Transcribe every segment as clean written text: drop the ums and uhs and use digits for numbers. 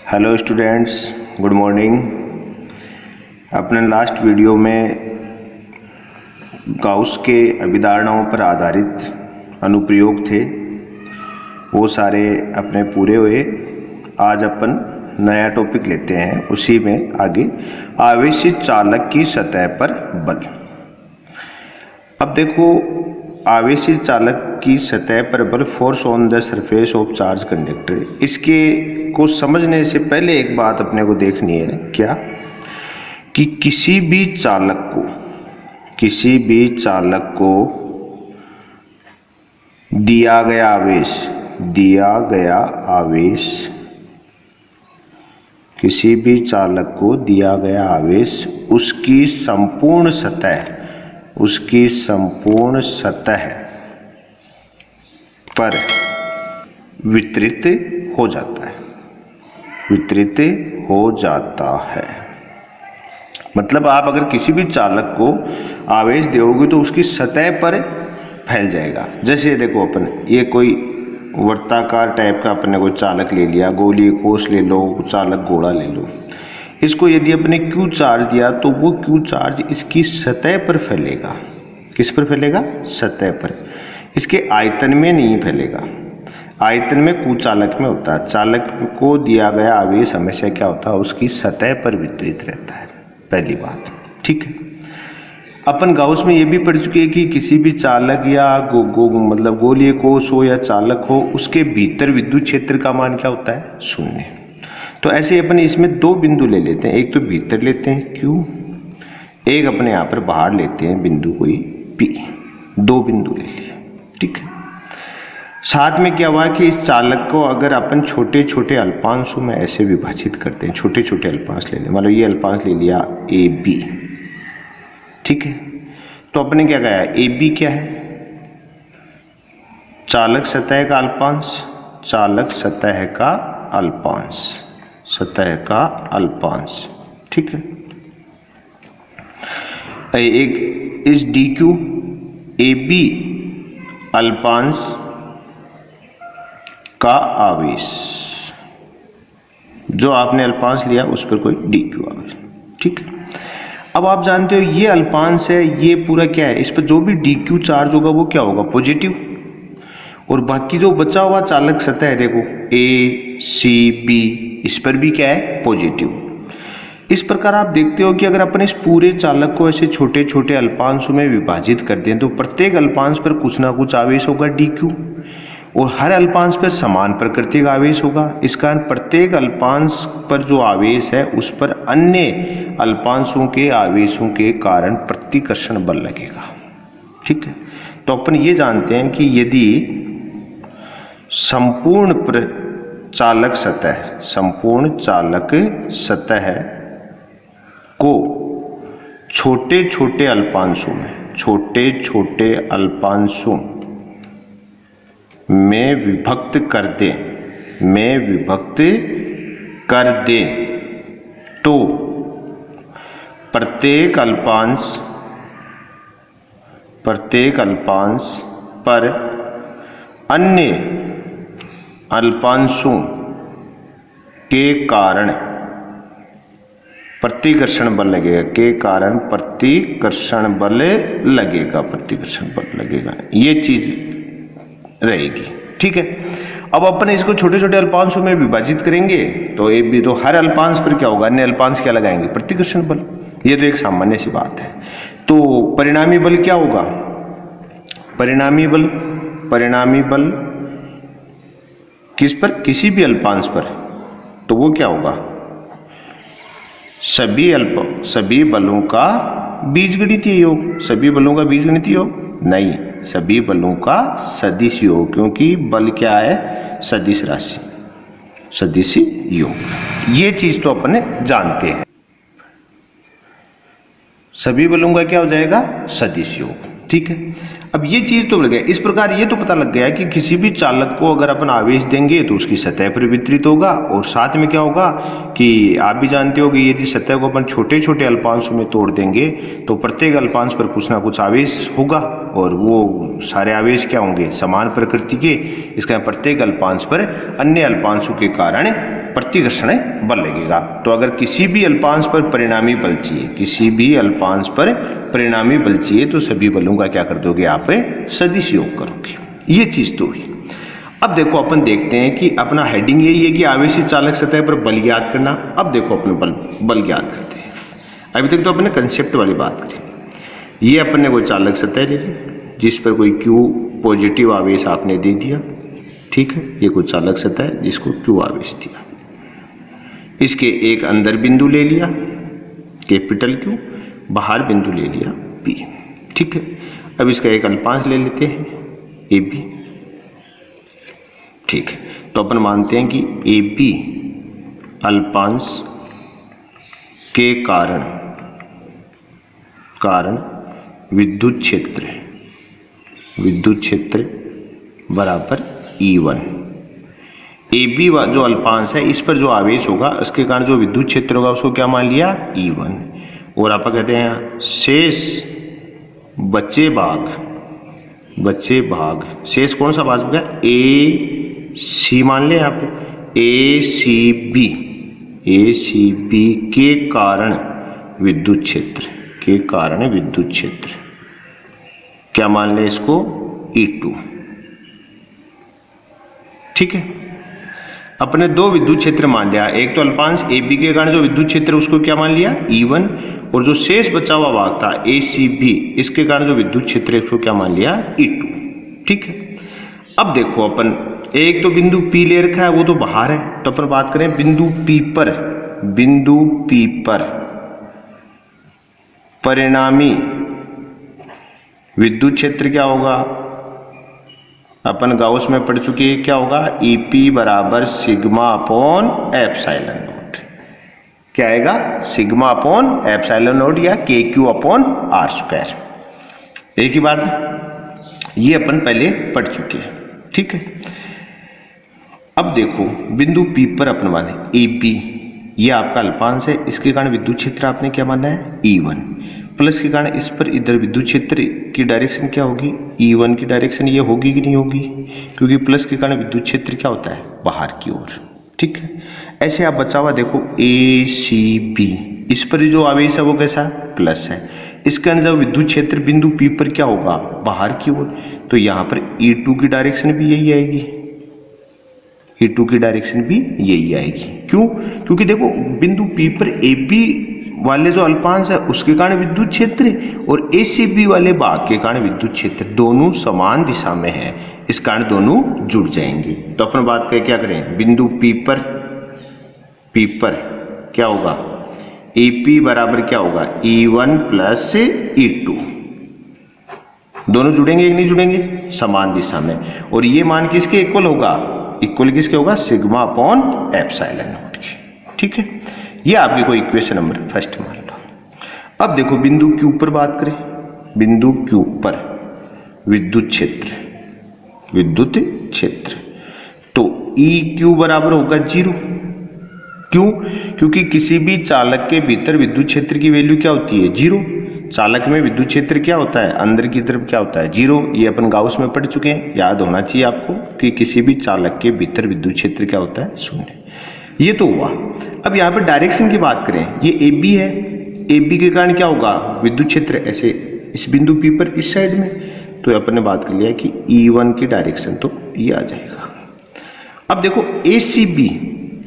Hello students, good morning. अपने last video में Gauss के अभिधारणाओं पर आधारित अनुप्रयोग थे, वो सारे अपने पूरे हुए। आज अपन नया टॉपिक लेते हैं, उसी में आगे आवेशित चालक की सतह पर बल। अब देखो, आवेशित चालक की सतह पर बल, force on the surface of charge conductor. इसके को समझने से पहले एक बात अपने को देखनी है, क्या कि किसी भी चालक को दिया गया आवेश उसकी संपूर्ण सतह पर वितरित हो जाता है। मतलब आप अगर किसी भी चालक को आवेश दोगे तो उसकी सतह पर फैल जाएगा। जैसे देखो, अपन ये कोई वर्ताकार टाइप का अपने को चालक ले लिया, गोलीय कोष ले लो, चालक गोला ले लो। इसको यदि अपने क्यू चार्ज दिया तो वो क्यू चार्ज इसकी सतह पर फैलेगा। किस पर फैलेगा? सतह पर। इसके आयतन में नहीं फैलेगा। आयतन में कुचालक में होता है। चालक को दिया गया आवेश हमेशा क्या होता है? उसकी सतह पर वितरित रहता है। पहली बात, ठीक है। अपन गाउस में ये भी पढ़ चुके हैं कि किसी भी चालक या मतलब गोलीय कोष हो या चालक हो, उसके भीतर विद्युत क्षेत्र का मान क्या होता है? शून्य। तो ऐसे अपन इसमें दो बिंदु ले लेते हैं। एक तो भीतर लेते हैं Q, एक अपने यहाँ पर बाहर लेते हैं बिंदु कोई P। दो बिंदु ले लिए, ठीक है। साथ में क्या हुआ कि इस चालक को अगर अपन छोटे छोटे अल्पांशों में ऐसे विभाजित करते हैं, छोटे छोटे अल्पांश ले लें, मतलब ये अल्पांश ले लिया AB, ठीक है। तो अपने क्या कहा? AB क्या है? चालक सतह का अल्पांश, ठीक है। एक इस DQ AB अल्पांश का आवेश, जो आपने अल्पांश लिया उस पर कोई DQ आवेश, ठीक है। अब आप जानते हो ये अल्पांश है, ये पूरा क्या है? इस पर जो भी DQ चार्ज होगा वो क्या होगा? पॉजिटिव। और बाकी जो बचा हुआ चालक सतह है, देखो ACB, इस पर भी क्या है? पॉजिटिव। इस प्रकार आप देखते हो कि अगर अपन इस पूरे चालक को ऐसे छोटे छोटे अल्पांशों में विभाजित कर दें तो प्रत्येक अल्पांश पर कुछ ना कुछ आवेश होगा DQ, और हर अल्पांश पर समान प्रकृति का आवेश होगा। इस कारण प्रत्येक अल्पांश पर जो आवेश है उस पर अन्य अल्पांशों के आवेशों के कारण प्रतिकर्षण बल लगेगा, ठीक है। तो अपन ये जानते हैं कि यदि संपूर्ण चालक सतह को छोटे छोटे अल्पांशों में विभक्त कर दे तो प्रत्येक अल्पांश पर अन्य अल्पांशों के कारण प्रतिकर्षण बल लगेगा। ये चीज रहेगी, ठीक है। अब अपन इसको छोटे छोटे अल्पांशों में विभाजित करेंगे तो एक भी, तो हर अल्पांश पर क्या होगा? अन्य अल्पांश क्या लगाएंगे? प्रतिकर्षण बल। ये तो एक सामान्य सी बात है। तो परिणामी बल क्या होगा? परिणामी बल किस पर? किसी भी अल्पांश पर। तो वो क्या होगा? सभी बलों का बीजगणितीय योग। सभी बलों का बीजगणितीय योग नहीं, सभी बलों का सदिश योग, क्योंकि बल क्या है? सदिश राशि, सदिश योग। ये चीज तो अपन जानते हैं। सभी बलों का क्या हो जाएगा? सदिश योग, ठीक है। अब ये चीज तो लग गया। इस प्रकार ये तो पता लग गया कि किसी भी चालक को अगर अपन आवेश देंगे तो उसकी सतह पर वितरित होगा, और साथ में क्या होगा कि आप भी जानते हो कि यदि सतह को अपन छोटे छोटे अल्पांशों में तोड़ देंगे तो प्रत्येक अल्पांश पर कुछ ना कुछ आवेश होगा, और वो सारे आवेश क्या होंगे? समान प्रकृति के। इसका प्रत्येक अल्पांश पर अन्य अल्पांशों के कारण प्रतिघर्षण बल लगेगा। तो अगर किसी भी अल्पांश पर परिणामी बल चाहिए, किसी भी अल्पांश पर परिणामी बल चाहिए, तो सभी बलों का क्या कर दोगे आप, सदिश योग करोगे। ये चीज तो हुई। अब देखो अपन देखते हैं कि अपना हेडिंग यही है कि आवेशी चालक सतह पर बल ज्ञात करना। अब देखो अपने बल ज्ञात करते हैं। अभी तक तो अपने कंसेप्ट वाली बात करी। ये अपन ने कोई चालक सतह ले ली जिस पर कोई Q पॉजिटिव आवेश आपने दे दिया, ठीक है। ये कोई चालक सतह है जिसको Q आवेश दिया। इसके एक अंदर बिंदु ले लिया कैपिटल Q, बाहर बिंदु ले लिया P, ठीक है। अब इसका एक अल्पांश ले लेते हैं AB, ठीक है। तो अपन मानते हैं कि AB अल्पांश के कारण विद्युत क्षेत्र बराबर E1। AB जो अल्पांश है इस पर जो आवेश होगा उसके कारण जो विद्युत क्षेत्र होगा उसको क्या मान लिया, E1। और आप कहते हैं शेष बचे भाग शेष कौन सा भाग हो गया, AC मान ले आप, ACB के कारण विद्युत क्षेत्र क्या मान ले इसको, E2, ठीक है। अपने दो विद्युत क्षेत्र मान लिया, एक तो अल्पांश AB के कारण जो विद्युत क्षेत्र उसको क्या मान लिया, E1, और जो शेष बचा हुआ भाग था ACB इसके कारण जो विद्युत क्षेत्र उसको क्या मान लिया, E2, ठीक है। अब देखो अपन एक तो बिंदु P ले रखा है, वो तो बाहर है, तो अपन बात करें बिंदु P पर परिणामी विद्युत क्षेत्र क्या होगा, अपन गाउस में पढ़ चुके हैं, क्या होगा, EP बराबर सिग्मा अपॉन एप्सिलॉन नॉट। क्या आएगा, सिग्मा अपॉन एप्सिलॉन नॉट या KQ अपॉन R स्क्वायर। एक ही बात है, ये अपन पहले पढ़ चुके हैं, ठीक है। अब देखो बिंदु P पर अपन माने AB, ये आपका अल्पांश है, इसके कारण विद्युत क्षेत्र आपने क्या माना है, E1, प्लस के कारण इस पर इधर विद्युत क्षेत्र की डायरेक्शन क्या होगी, E1 की डायरेक्शन ये होगी कि नहीं होगी, क्योंकि प्लस के कारण विद्युत क्षेत्र क्या होता है, बाहर की ओर, ठीक है। ऐसे आप बचा हुआ देखो ACB, इस पर जो आवेश है वो कैसा, प्लस है, इसके अंदर जब विद्युत क्षेत्र बिंदु P पर क्या होगा, बाहर की ओर, तो यहाँ पर E2 की डायरेक्शन भी यही आएगी, E2 की डायरेक्शन भी यही आएगी। क्यों, क्योंकि देखो बिंदु P पर AB वाले जो अल्पांश है उसके कारण विद्युत क्षेत्र और ACB वाले भाग के कारण विद्युत क्षेत्र दोनों समान दिशा में है, इस कारण दोनों जुड़ जाएंगे। तो अपन बात करें क्या करें, बिंदु P पर क्या होगा, AP बराबर क्या होगा, E1 प्लस E2, दोनों जुड़ेंगे कि नहीं जुड़ेंगे, समान दिशा में, और ये मान किसके इक्वल होगा, इक्वल किसके होगा, सिग्मा अपॉन एप्सिलॉन नॉट, ठीक है। ये आपकी कोई इक्वेशन नंबर फर्स्ट मान लो। अब देखो बिंदु Q पर बात करें, बिंदु Q पर विद्युत क्षेत्र तो EQ बराबर होगा 0। क्यों, क्योंकि किसी भी चालक के भीतर विद्युत क्षेत्र की वैल्यू क्या होती है, 0। चालक में विद्युत क्षेत्र क्या होता है, अंदर की तरफ क्या होता है, 0। ये अपन गाउस में पढ़ चुके हैं, याद होना चाहिए आपको कि किसी भी चालक के भीतर विद्युत क्षेत्र क्या होता है, 0। ये तो हुआ। अब यहाँ पर डायरेक्शन की बात करें, ये AB है, AB के कारण क्या होगा, विद्युत क्षेत्र ऐसे इस बिंदु P पर इस साइड में, तो अपन ने बात कर लिया कि E1 की डायरेक्शन तो ये आ जाएगा। अब देखो ACB,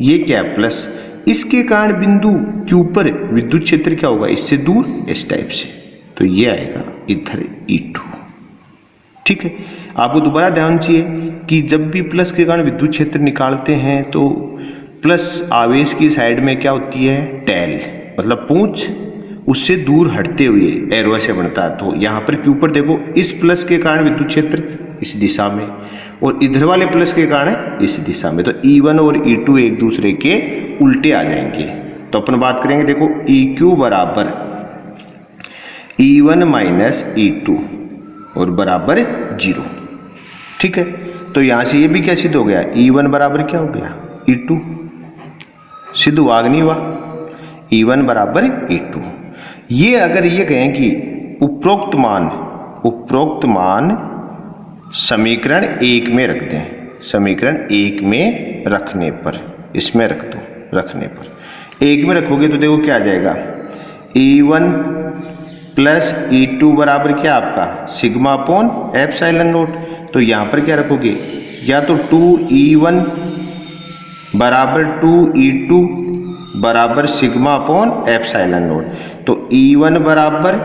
ये क्या प्लस, इसके कारण बिंदु Q पर विद्युत क्षेत्र क्या होगा, इससे दूर, इस टाइप से, तो ये आएगा इधर E2, ठीक है। आपको दोबारा ध्यान चाहिए कि जब भी प्लस के कारण विद्युत क्षेत्र निकालते हैं तो प्लस आवेश की साइड में क्या होती है, टेल, मतलब पूंछ, उससे दूर हटते हुए एरो से बनता है। तो यहाँ पर Q पर देखो इस प्लस के कारण विद्युत क्षेत्र इस दिशा में और इधर वाले प्लस के कारण इस दिशा में, तो E1 और E2 एक दूसरे के उल्टे आ जाएंगे। तो अपन बात करेंगे देखो EQ बराबर E1 माइनस E2 और बराबर 0, ठीक है। तो यहां से ये भी क्या सिद्ध हो गया, E1 बराबर क्या हो गया, E2, सिद्ध हुआ नहीं हुआ, E1 बराबर E2। ये अगर ये कहें कि उपरोक्त मान समीकरण 1 में रख दें, समीकरण 1 में रखने पर इसमें रख दो, रखने पर एक में रखोगे तो देखो क्या आ जाएगा, E1 प्लस E2 बराबर क्या आपका सिग्मा अपॉन एप्सिलॉन नोट। तो यहाँ पर क्या रखोगे, या तो 2E1 बराबर 2E2 बराबर सिग्मा अपॉन एप्सिलॉन नोट। तो E1 बराबर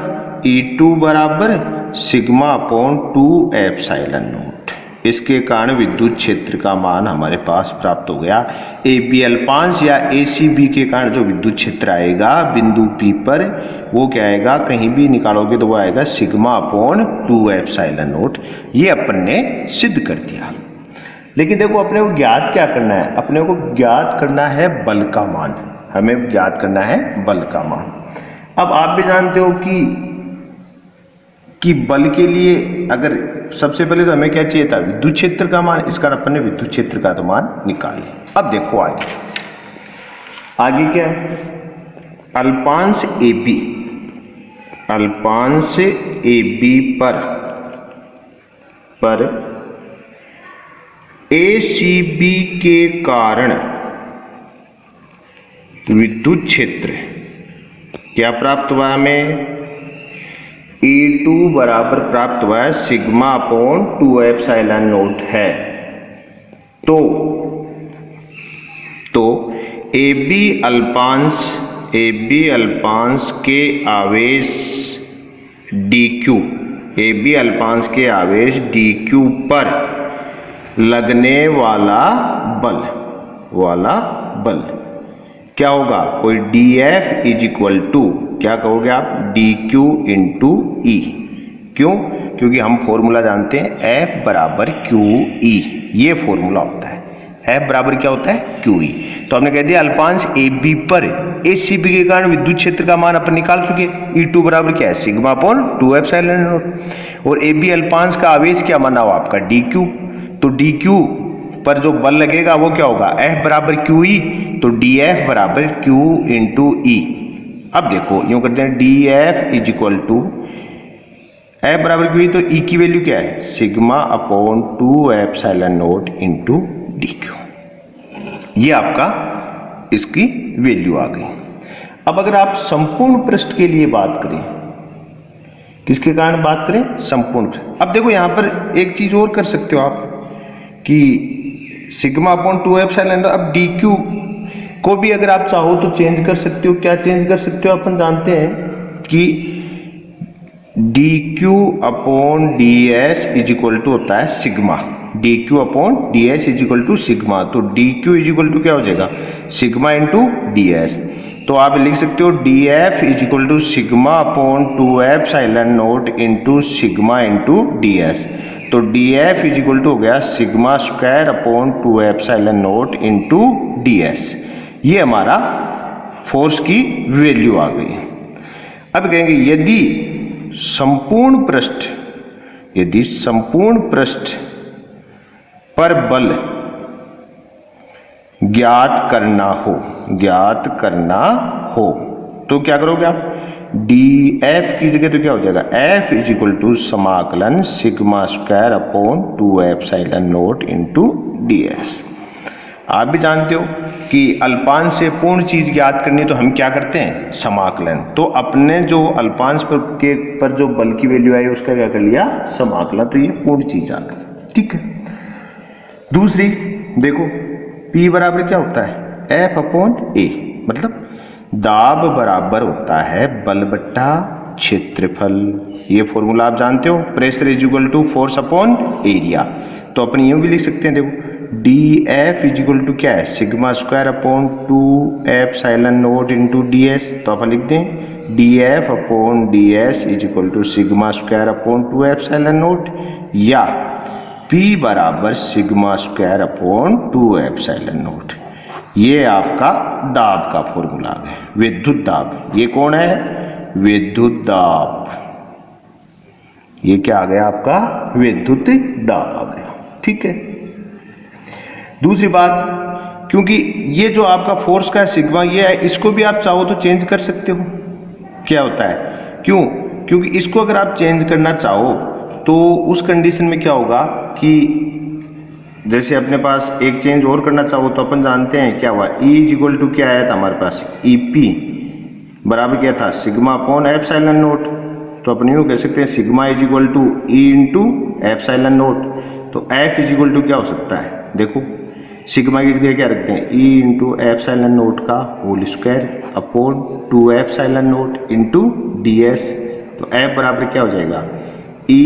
E2 बराबर सिग्मा अपॉन 2 एप्सिलॉन नोट। इसके कारण विद्युत क्षेत्र का मान हमारे पास प्राप्त हो गया। AB अल्पांश या ACB के कारण जो विद्युत क्षेत्र आएगा बिंदु P पर वो क्या आएगा, कहीं भी निकालोगे तो वो आएगा सिग्मा अपॉन 2 एप्सिलॉन नोट। ये अपन ने सिद्ध कर दिया। लेकिन देखो अपने को ज्ञात क्या करना है, अपने को ज्ञात करना है बल का मान, हमें ज्ञात करना है बल का मान। अब आप भी जानते हो कि बल के लिए अगर सबसे पहले तो हमें क्या चाहिए था, विद्युत क्षेत्र का मान। इसका अपन ने विद्युत क्षेत्र का तो मान निकाल लिया। अब देखो आगे क्या है, अल्पांश AB पर ACB के कारण विद्युत क्षेत्र क्या प्राप्त हुआ हमें, E2 बराबर प्राप्त हुआ है सिग्मा अपॉन 2 एप्सिलॉन नोट है। तो AB अल्पांश के आवेश DQ पर लगने वाला बल क्या होगा, कोई DF इज इक्वल टू क्या कहोगे आप, DQ इंटू E। क्यों, क्योंकि हम फॉर्मूला जानते हैं F बराबर QE, ये फॉर्मूला होता है। F बराबर क्या होता है, QE। तो हमने कह दिया अल्पांश AB पर ACB के कारण विद्युत क्षेत्र का मान अपन निकाल चुके। E2 बराबर क्या है, सिग्मा अपॉन 2 एप्सिलॉन नोट। और AB अल्पांश का आवेश क्या माना हुआ आपका, DQ। तो DQ पर जो बल लगेगा वो क्या होगा, F बराबर QE। तो DF बराबर Q इंटू E। अब देखो यूं करते हैं, DF is equal to F बराबर QE, तो E की वैल्यू क्या है, sigma upon 2 epsilon naught into DQ। ये आपका इसकी वैल्यू आ गई। अब अगर आप संपूर्ण पृष्ठ के लिए बात करें, किसके कारण बात करें, संपूर्ण। अब देखो यहां पर एक चीज और कर सकते हो आप कि सिग्मा अपॉन 2 एप्सिलॉन, अब DQ को भी अगर आप चाहो तो चेंज कर सकते हो। क्या चेंज कर सकते हो, अपन जानते हैं कि DQ upon DS is equal to होता है sigma. DQ upon DS is equal to sigma. तो DQ इज इक्वल टू क्या हो जाएगा, सिग्मा इंटू DS। तो आप लिख सकते हो DF is equal to sigma upon 2 epsilon naught into sigma into DS। तो DF इज इक्वल टू हो गया sigma square upon 2 epsilon naught into DS। ये हमारा फोर्स की वैल्यू आ गई। अब कहेंगे यदि संपूर्ण पृष्ठ पर बल ज्ञात करना हो तो क्या करोगे आप, DF की जगह तो क्या हो जाएगा, F इज इक्वल टू समाकलन sigma square upon 2 epsilon naught into DS। आप भी जानते हो कि अल्पांश से पूर्ण चीज ज्ञात करनी तो हम क्या करते हैं, समाकलन। तो अपने जो अल्पांश पर जो बल की वैल्यू आई उसका क्या कर लिया, समाकलन। तो ये पूर्ण चीज आ गई, ठीक है। दूसरी देखो P बराबर क्या होता है, F अपॉन A, मतलब दाब बराबर होता है बल बट्टा क्षेत्रफल। ये फॉर्मूला आप जानते हो, pressure is equal to force upon area. तो अपन यूं भी लिख सकते हैं, देखो DF इज इक्वल टू क्या है, sigma square upon 2 epsilon naught into DS। तो अपन लिख दें DF upon DS is equal to sigma square upon 2 epsilon naught, या P बराबर sigma square upon 2 epsilon naught. ये आपका दाब का फॉर्मूला है, विद्युत दाब। ये कौन है, विद्युत दाब। ये क्या आ गया आपका, विद्युत दाब आ गया, ठीक है। दूसरी बात, क्योंकि ये जो आपका फोर्स का सिग्मा ये है, इसको भी आप चाहो तो चेंज कर सकते हो। क्या होता है, क्यों, क्योंकि इसको अगर आप चेंज करना चाहो तो उस कंडीशन में क्या होगा कि जैसे अपने पास एक चेंज और करना चाहो तो अपन जानते हैं क्या हुआ, E इज इक्वल टू क्या आया था हमारे पास, EP बराबर क्या था, सिग्मा अपॉन एप्सिलॉन नोट। तो अपन यूँ कह सकते हैं sigma is equal to E into epsilon naught. तो F इज इक्वल टू क्या हो सकता है, देखो सिग्मा की जगह क्या रखते हैं, E इंटू एप्सिलॉन नोट का whole square upon 2 epsilon naught into DS। तो F बराबर क्या हो जाएगा, E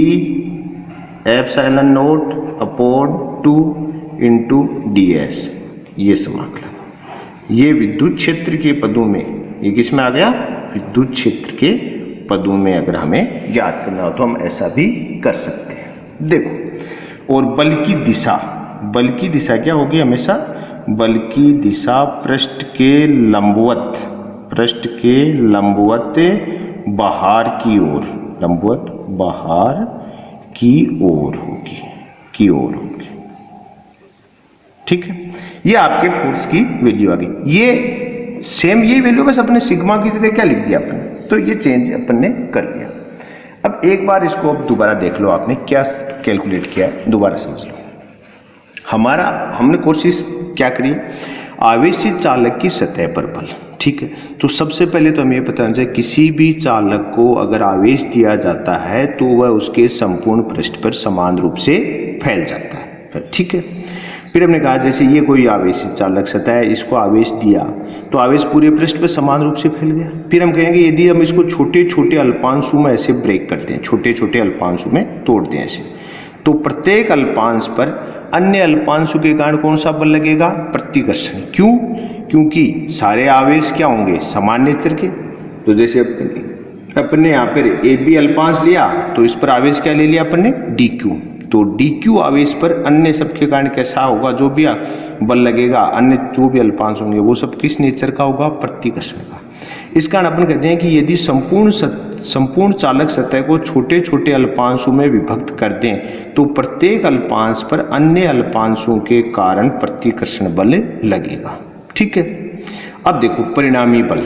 epsilon naught upon 2 into DS। ये समाकलन, ये विद्युत क्षेत्र के पदों में, ये किस में आ गया, विद्युत क्षेत्र के पदों में अगर हमें ज्ञात करना हो तो हम ऐसा भी कर सकते हैं। देखो, और बल की दिशा, बल की दिशा क्या होगी हमेशा, बल की दिशा पृष्ठ के लंबवत, पृष्ठ के लंबवत बाहर की ओर, लंबवत बाहर की ओर होगी, की ओर होगी। ठीक है, ये आपके फोर्स की वैल्यू आ गई। ये सेम ये वैल्यू बस अपने सिग्मा की जगह क्या लिख दिया अपन, तो ये चेंज अपन ने कर लिया। अब एक बार इसको अब दोबारा देख लो, आपने क्या कैलकुलेट किया है दोबारा समझ लो। हमारा हमने कोशिश क्या करी, आवेशित चालक की सतह पर बल। ठीक है, तो सबसे पहले तो हमें ये पता होना चाहिए किसी भी चालक को अगर आवेश दिया जाता है तो वह उसके संपूर्ण पृष्ठ पर समान रूप से फैल जाता है। ठीक है, फिर हमने कहा जैसे ये कोई आवेशित चालक सतह है, इसको आवेश दिया तो आवेश पूरे पृष्ठ पर समान रूप से फैल गया। फिर हम कहेंगे यदि हम इसको छोटे छोटे अल्पांशों में ऐसे ब्रेक करते हैं, छोटे छोटे अल्पांशों में तोड़ दें ऐसे, तो प्रत्येक अल्पांश पर अन्य अल्पांशों के कारण कौन सा बल लगेगा, प्रतिकर्षण। क्यों, क्योंकि सारे आवेश क्या होंगे, समान नेचर के। तो जैसे अपने यहाँ पर AB अल्पांश लिया तो इस पर आवेश क्या ले लिया अपन ने, DQ। तो DQ आवेश पर अन्य सब के कारण कैसा होगा, जो भी बल लगेगा अन्य जो भी अल्पांश होंगे वो सब किस नेचर का होगा, प्रतिकर्षण का। इस कारण अपन कहते हैं कि यदि संपूर्ण चालक सतह को छोटे छोटे अल्पांशों में विभक्त कर दें तो प्रत्येक अल्पांश पर अन्य अल्पांशों के कारण प्रतिकर्षण बल लगेगा। ठीक है, अब देखो परिणामी बल,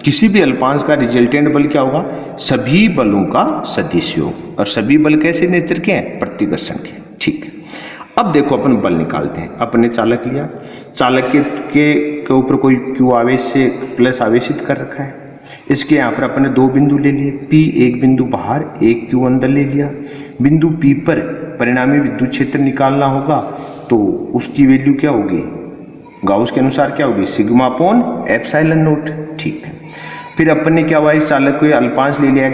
किसी भी अल्पांश का रिजल्टेंट बल क्या होगा, सभी बलों का सदिश योग। और सभी बल कैसे नेचर के हैं, प्रतिकर्षण के। ठीक है, अब देखो अपन बल निकालते हैं। अपने चालक लिया, चालक के ऊपर कोई Q आवेश से प्लस आवेशित कर रखा है। इसके यहाँ पर अपने दो बिंदु ले लिए, P एक बिंदु बाहर, एक Q अंदर ले लिया। बिंदु P पर परिणामी विद्युत क्षेत्र निकालना होगा तो उसकी वैल्यू क्या होगी, गाउस के अनुसार क्या होगी, सिग्मा अपॉन एप्सिलॉन नोट। ठीक है, फिर अपन ने क्या हुआ, इस चालक को अल्पांश ले लिया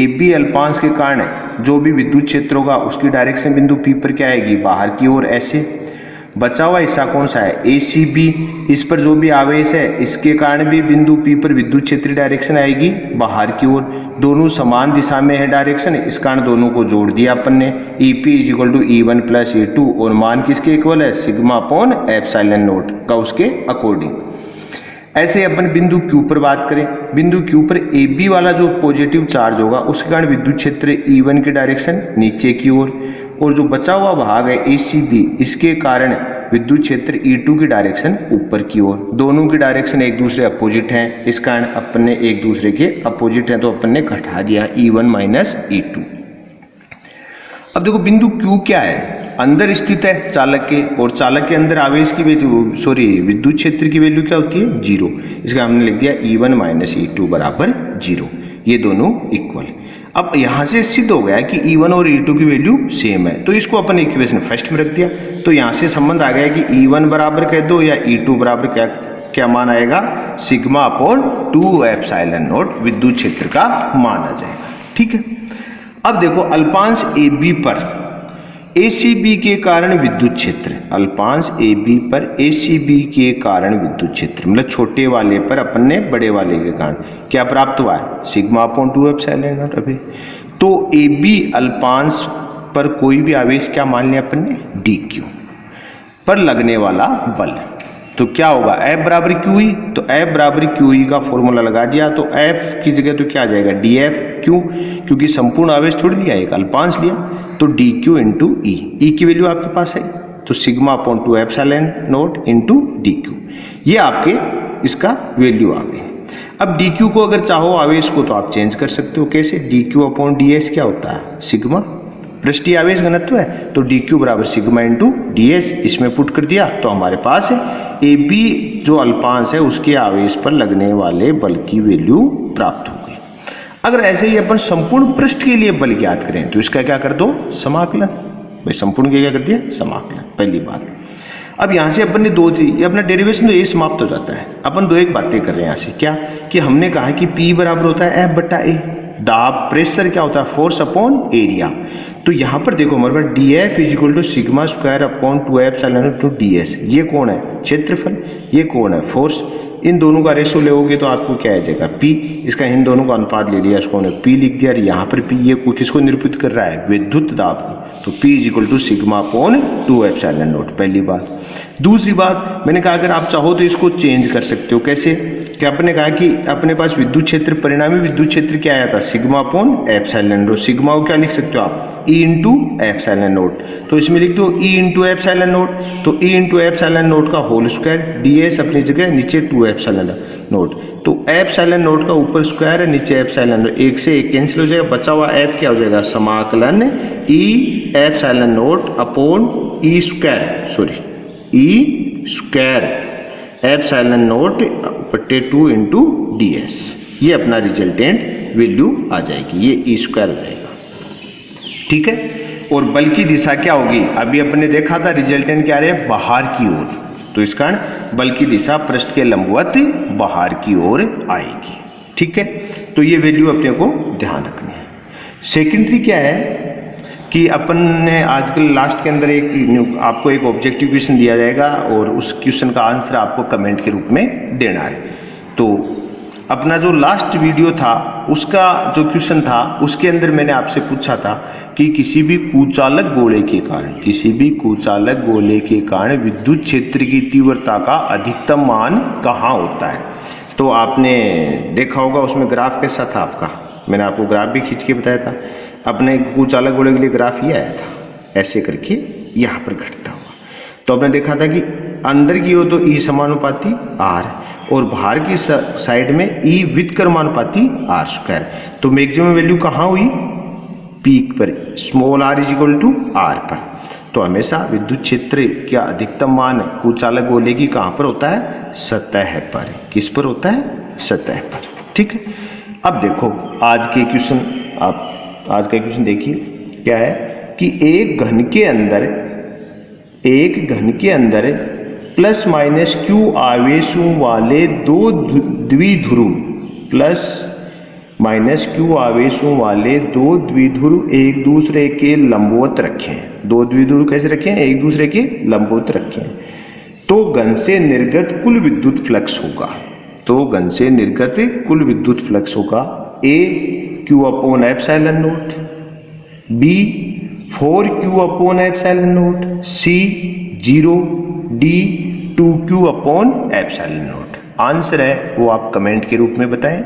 AB अल्पांश के कारण जो भी विद्युत क्षेत्र होगा उसकी डायरेक्शन बिंदु P पर क्या आएगी, बाहर की ओर। ऐसे बचा हुआ हिस्सा कौन सा है, ACB, इस पर जो भी आवेश है इसके कारण भी बिंदु P पर विद्युत क्षेत्र डायरेक्शन आएगी बाहर की ओर। दोनों समान दिशा में है डायरेक्शन, इस कारण दोनों को जोड़ दिया अपन ने, EP is equal to E1 plus E2, और मान किसके इक्वल है, सिग्मा अपॉन एप्सिलॉन नोट का उसके अकॉर्डिंग। ऐसे अपन बिंदु Q पर बात करें, बिंदु Q पर AB वाला जो पॉजिटिव चार्ज होगा उसके कारण विद्युत क्षेत्र E1 की डायरेक्शन नीचे की ओर, और जो बचा हुआ भाग है ACB, इसके कारण विद्युत क्षेत्र E2 की डायरेक्शन ऊपर की ओर। दोनों की डायरेक्शन एक दूसरे अपोजिट हैं, इस कारण अपन ने एक दूसरे के अपोजिट हैं तो अपन ने घटा दिया E1 माइनस E2। अब देखो बिंदु Q क्या है, अंदर स्थित है चालक के, और चालक के अंदर आवेश की वैल्यू विद्युत क्षेत्र की वैल्यू क्या होती है, 0। इसका हमने लिख दिया E1 माइनस E2 बराबर 0, ये दोनों इक्वल। अब यहाँ से सिद्ध हो गया कि E1 और E2 की वैल्यू सेम है, तो इसको अपन इक्वेशन फर्स्ट में रख दिया। तो यहाँ से संबंध आ गया कि E1 बराबर कह दो या E2 बराबर क्या मान आएगा, सिग्मा अपॉन 2 एप्सिलॉन नोट विद्युत क्षेत्र का मान आ जाएगा। ठीक है, अब देखो अल्पांश AB पर ACB के कारण विद्युत क्षेत्र, अल्पांश AB पर ACB के कारण विद्युत क्षेत्र, मतलब छोटे वाले पर अपन ने बड़े वाले के कारण क्या प्राप्त हुआ है, सिग्मा अपॉन 2 एप्सिलॉन नोट। अभी तो AB अल्पांश पर कोई भी आवेश क्या मान लिया अपन ने, DQ पर लगने वाला बल, तो क्या होगा, F बराबर QE। तो F बराबर QE का फॉर्मूला लगा दिया, तो F की जगह तो क्या आ जाएगा, DF। क्यों, क्योंकि संपूर्ण आवेश थोड़ी लिया, एक अल्पांश लिया, तो DQ इंटू E की वैल्यू आपके पास है, तो sigma upon 2 epsilon naught into DQ, ये आपके इसका वैल्यू आ गई। अब DQ को अगर चाहो आवेश को तो आप चेंज कर सकते हो, कैसे, DQ अपॉन DS क्या होता है, सिग्मा पृष्ठीय आवेश घनत्व है तो dq बराबर सिग्मा इंटू ds, इसमें पुट कर दिया तो हमारे पास है AB जो अल्पांश है उसके आवेश पर लगने वाले बल की वैल्यू प्राप्त हो गई। अगर ऐसे ही अपन संपूर्ण पृष्ठ के लिए बल ज्ञात करें तो इसका क्या कर दो, समाकलन। भाई संपूर्ण के क्या कर दिया, समाकलन, पहली बात। अब यहाँ से अपन ने दो चीज, ये अपना डेरिवेशन तो ये समाप्त हो जाता है। अपन दो एक बातें कर रहे हैं यहाँ से, क्या कि हमने कहा है कि P बराबर होता है F बटा A, दाब प्रेशर क्या होता है, फोर्स अपॉन एरिया। तो यहाँ पर देखो हमारे पास DF is equal to sigma square upon 2f to ds, ये कौन है, क्षेत्रफल, ये कौन है, फोर्स। इन दोनों का रेशो लोगे तो आपको क्या आ जाएगा, P। इसका इन दोनों का अनुपात ले लिया, इसको P लिख दिया। यहाँ पर P ये किसको निरूपित कर रहा है, विद्युत दाब को, तो P is equal to sigma upon 2f0, पहली बात। दूसरी बात मैंने कहा अगर आप चाहो तो इसको चेंज कर सकते हो, कैसे, कि आपने कहा कि अपने पास विद्युत क्षेत्र, परिणामी विद्युत क्षेत्र क्या आया था, सिग्मा अपॉन एप्सिलॉन। सिग्मा को क्या लिख सकते हो आप, E इंटू एप्सिलॉन नोट, तो इसमें लिख दो E इंटू एप्सिलॉन नोट, तो E इंटू एप्सिलॉन नोट का होल स्क्वायर, ds अपनी जगह, नीचे 2 एप्सिलॉन नोट, तो एप्सिलॉन नोट का ऊपर स्क्वायर है, नीचे एप्सिलॉन, एक से एक कैंसिल हो जाएगा, बचा हुआ f क्या हो जाएगा, समाकलन E epsilon naught upon E square, sorry E square epsilon note बटे 2 इंटू ds, ये अपना रिजल्टेंट वैल्यू आ जाएगी, ये E स्क्वायर हो जाएगा, ठीक है। और बल की दिशा क्या होगी, अभी अपने देखा था रिजल्टेंट क्या रहे, बाहर की ओर, तो इस कारण बल की दिशा पृष्ठ के लंबवत बाहर की ओर आएगी, ठीक है। तो ये वैल्यू अपने को ध्यान रखनी है। सेकेंडरी क्या है कि अपन ने आजकल लास्ट के अंदर एक आपको एक ऑब्जेक्टिव क्वेश्चन दिया जाएगा और उस क्वेश्चन का आंसर आपको कमेंट के रूप में देना है। तो अपना जो लास्ट वीडियो था उसका जो क्वेश्चन था उसके अंदर मैंने आपसे पूछा था कि किसी भी कुचालक गोले के कारण, किसी भी कुचालक गोले के कारण विद्युत क्षेत्र की तीव्रता का अधिकतम मान कहाँ होता है। तो आपने देखा होगा उसमें ग्राफ कैसा था आपका, मैंने आपको ग्राफ भी खींच के बताया था। अपने कुचालक गोले के लिए ग्राफ ये आया था, ऐसे करके यहाँ पर घटता हुआ। तो आपने देखा था कि अंदर की ओर तो E समानुपाती R और बाहर की साइड में E व्युत्क्रमानुपाती R स्क्वायर। तो मैक्सिमम वैल्यू कहाँ हुई, पीक पर, small r is equal to R पर। तो हमेशा विद्युत क्षेत्र का अधिकतम मान कुचालक गोले की कहाँ पर होता है, सतह पर। किस पर होता है, सतह पर, ठीक है। अब देखो आज के क्वेश्चन, आप आज का क्वेश्चन देखिए क्या है कि एक घन के अंदर प्लस माइनस q आवेशों वाले दो द्विध्रुव, प्लस माइनस q आवेशों वाले दो द्विध्रुव एक दूसरे के लंबवत रखें। दो द्विध्रुव कैसे रखें, एक दूसरे के लंबवत रखें। तो घन से निर्गत कुल विद्युत फ्लक्स होगा, तो घन से निर्गत कुल विद्युत फ्लक्स होगा A q upon epsilon note, B 4q upon epsilon note, C 0, D 2q upon epsilon note. Answer है वो आप कमेंट के रूप में बताएं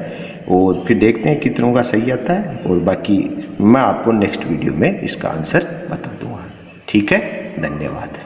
और फिर देखते हैं कितनों का सही आता है, और बाकी मैं आपको नेक्स्ट वीडियो में इसका आंसर बता दूंगा, ठीक है। धन्यवाद।